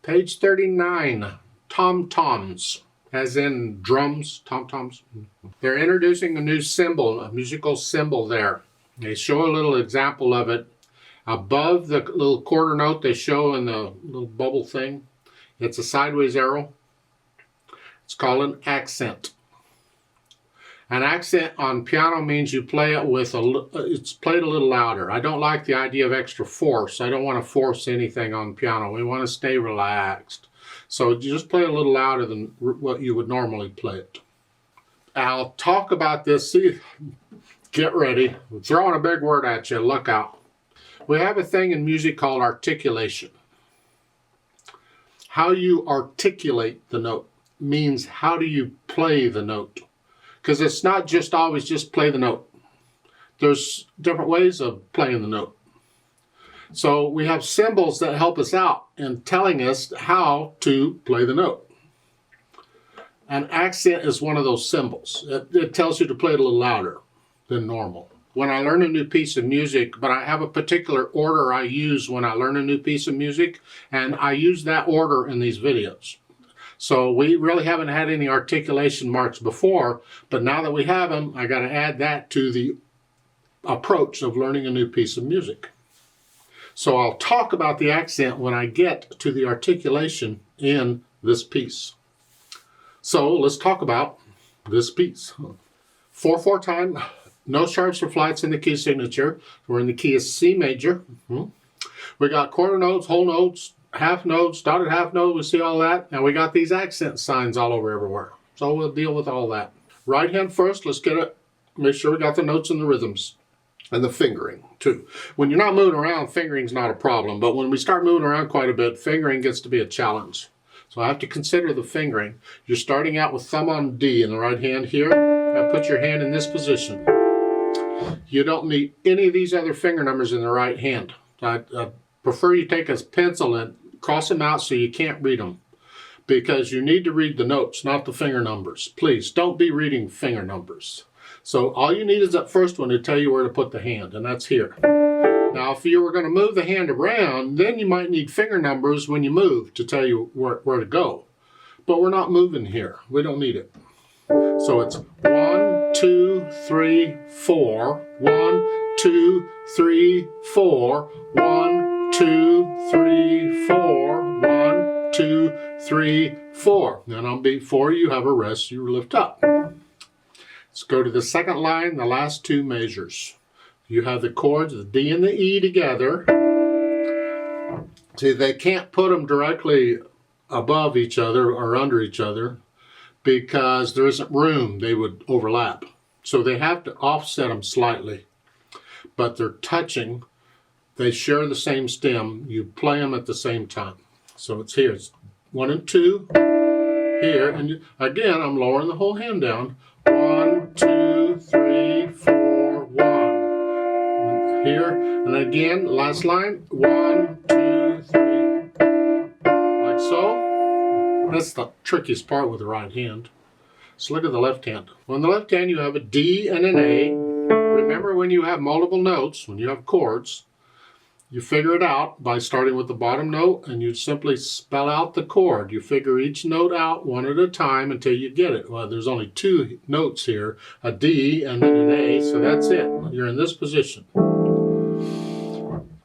Page 39, tom-toms, as in drums, tom-toms. They're introducing a new symbol, a musical symbol there. They show a little example of it. Above the little quarter note they show in the little bubble thing, it's a sideways arrow. It's called an accent. An accent on piano means you play it with it's played a little louder. I don't like the idea of extra force. I don't want to force anything on piano. We want to stay relaxed. So you just play a little louder than what you would normally play it. I'll talk about this. See, get ready. I'm throwing a big word at you. Look out. We have a thing in music called articulation. How you articulate the note means how do you play the note. Because it's not just always just play the note. There's different ways of playing the note. So we have symbols that help us out in telling us how to play the note. An accent is one of those symbols. It tells you to play it a little louder than normal. When I learn a new piece of music, but I have a particular order I use when I learn a new piece of music, and I use that order in these videos. So we really haven't had any articulation marks before, but now that we have them, I got to add that to the approach of learning a new piece of music. So I'll talk about the accent when I get to the articulation in this piece. So let's talk about this piece. 4/4 time, no sharps or flats in the key signature. We're in the key of C major. We got quarter notes, whole notes, half notes, dotted half notes, we see all that. And we got these accent signs all over everywhere. So we'll deal with all that. Right hand first, let's get it. Make sure we got the notes and the rhythms. And the fingering too. When you're not moving around, fingering's not a problem. But when we start moving around quite a bit, fingering gets to be a challenge. So I have to consider the fingering. You're starting out with thumb on D in the right hand here. Now put your hand in this position. You don't need any of these other finger numbers in the right hand. I prefer you take a pencil and cross them out so you can't read them. Because you need to read the notes, not the finger numbers. Please, don't be reading finger numbers. So all you need is that first one to tell you where to put the hand, and that's here. Now, if you were going to move the hand around, then you might need finger numbers when you move to tell you where to go. But we're not moving here. We don't need it. So it's 1, 2, 3, 4. 1, 2, 3, 4. 1, 2, 3, 4. 1, 2, 3, 4. Then on beat 4, you have a rest, you lift up. Let's go to the second line, the last two measures. You have the chords, the D and the E together. See, they can't put them directly above each other or under each other because there isn't room, they would overlap. So they have to offset them slightly, but they're touching. They share the same stem. You play them at the same time. So it's here, it's 1 and 2 here, and again, I'm lowering the whole hand down. 1, 2, 3, 4, 1. Here, and again, last line. 1, 2, 3. Like so. That's the trickiest part with the right hand. So look at the left hand. On the left hand, you have a D and an A. Remember, when you have multiple notes, when you have chords, you figure it out by starting with the bottom note, and you simply spell out the chord. You figure each note out one at a time until you get it. Well, there's only 2 notes here, a D and then an A, so that's it. You're in this position.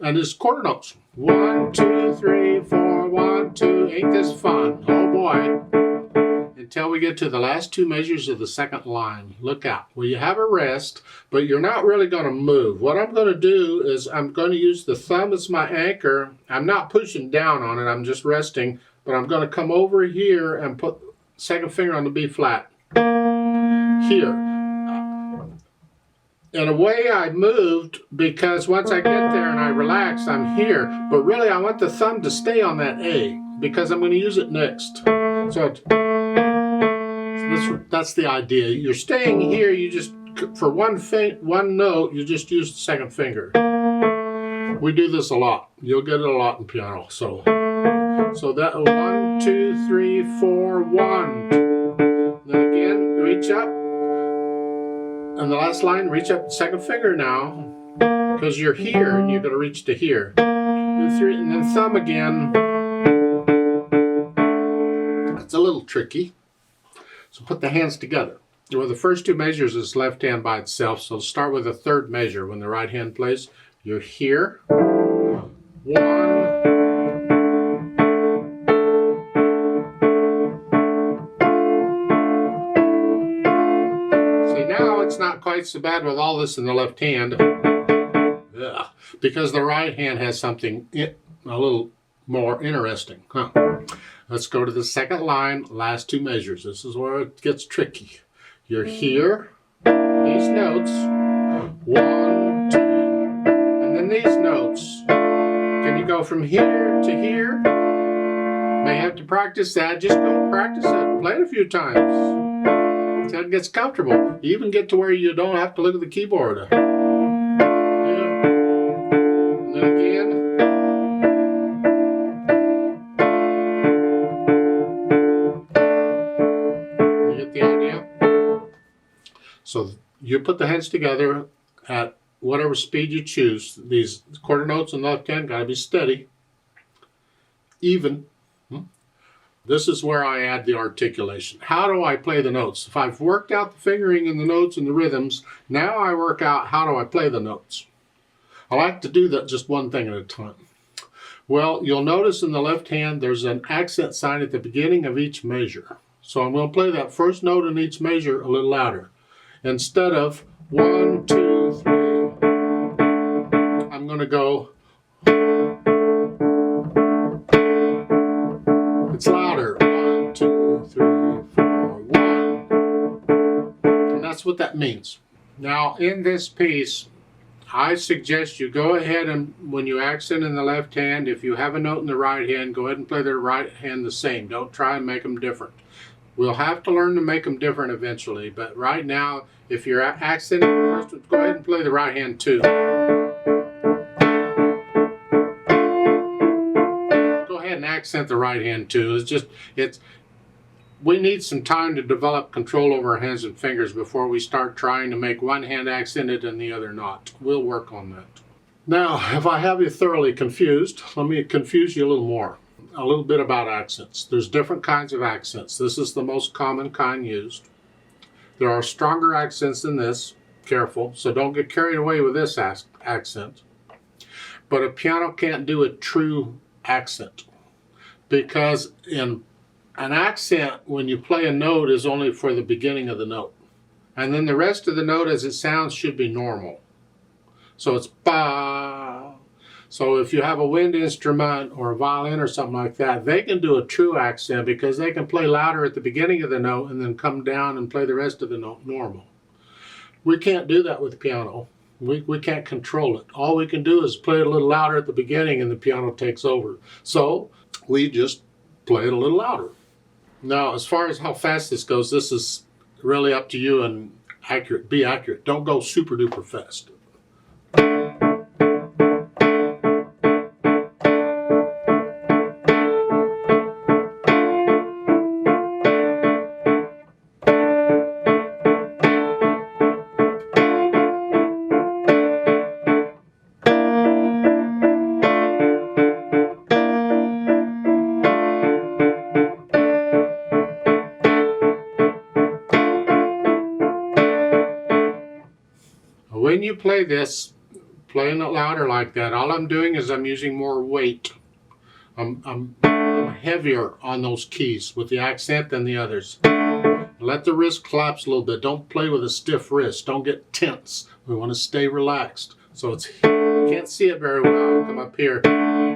And it's quarter notes. 1, 2, 3, 4, 1, 2. Ain't this fun? Oh boy. Until we get to the last 2 measures of the second line. Look out. Well, you have a rest, but you're not really going to move. What I'm going to do is I'm going to use the thumb as my anchor. I'm not pushing down on it. I'm just resting, but I'm going to come over here and put second finger on the B flat. Here. In a way, I moved because once I get there and I relax, I'm here. But really, I want the thumb to stay on that A because I'm going to use it next. So that's the idea. You're staying here, you just, for one note, you just use the second finger. We do this a lot. You'll get it a lot in piano. So that 1, 2, 3, 4, 1. Then again, reach up. And the last line, reach up the second finger now. Because you're here and you're going to reach to here. 2, 3, and then thumb again. It's a little tricky. So put the hands together. Well, the first two measures is left hand by itself, so start with the third measure. When the right hand plays, you're here. 1. See, now it's not quite so bad with all this in the left hand. Ugh, because the right hand has something a little more interesting. Let's go to the second line, last two measures. This is where it gets tricky. You're here, these notes, 1, 2, and then these notes. Can you go from here to here? May have to practice that. Just go practice that. Play it a few times. Until it gets comfortable. You even get to where you don't have to look at the keyboard. Yeah. And then again. You get the idea? So you put the hands together at whatever speed you choose. These quarter notes in the left hand got to be steady, even. This is where I add the articulation. How do I play the notes? If I've worked out the fingering and the notes and the rhythms, now I work out how do I play the notes. I like to do that just one thing at a time. Well, you'll notice in the left hand there's an accent sign at the beginning of each measure. So I'm going to play that first note in each measure a little louder. Instead of 1, 2, 3, I'm going to go. It's louder. 1, 2, 3, 4, 1. And that's what that means. Now, in this piece, I suggest you go ahead and when you accent in the left hand, if you have a note in the right hand, go ahead and play the right hand the same. Don't try and make them different. We'll have to learn to make them different eventually, but right now, if you're accenting the first one, go ahead and play the right hand too. Go ahead and accent the right hand too. We need some time to develop control over our hands and fingers before we start trying to make one hand accented and the other not. We'll work on that. Now, if I have you thoroughly confused, let me confuse you a little more. A little bit about accents. There's different kinds of accents. This is the most common kind used. There are stronger accents than this. Careful, so don't get carried away with this accent. But a piano can't do a true accent because in an accent, when you play a note, is only for the beginning of the note. And then the rest of the note as it sounds should be normal. So it's ba. So if you have a wind instrument or a violin or something like that, they can do a true accent because they can play louder at the beginning of the note and then come down and play the rest of the note normal. We can't do that with the piano. We can't control it. All we can do is play it a little louder at the beginning and the piano takes over. So we just play it a little louder. Now, as far as how fast this goes, this is really up to you and accurate. Be accurate. Don't go super duper fast. When you play this, playing it louder like that, all I'm doing is I'm using more weight. I'm heavier on those keys with the accent than the others. Let the wrist collapse a little bit. Don't play with a stiff wrist. Don't get tense. We want to stay relaxed. So it's, you can't see it very well. I'll come up here.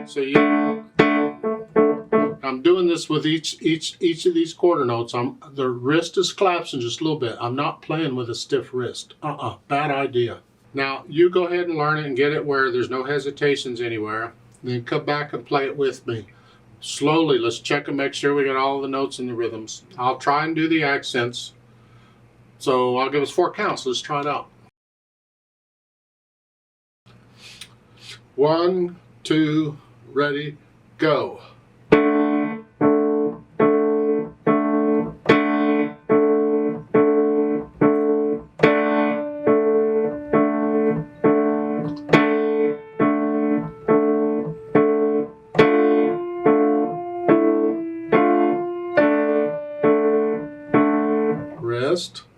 So I'm doing this with each of these quarter notes. The wrist is collapsing just a little bit. I'm not playing with a stiff wrist. Bad idea. Now, you go ahead and learn it and get it where there's no hesitations anywhere. Then come back and play it with me. Slowly, let's check and make sure we got all the notes and the rhythms. I'll try and do the accents. So I'll give us 4 counts. Let's try it out. 1, 2, ready, go. list.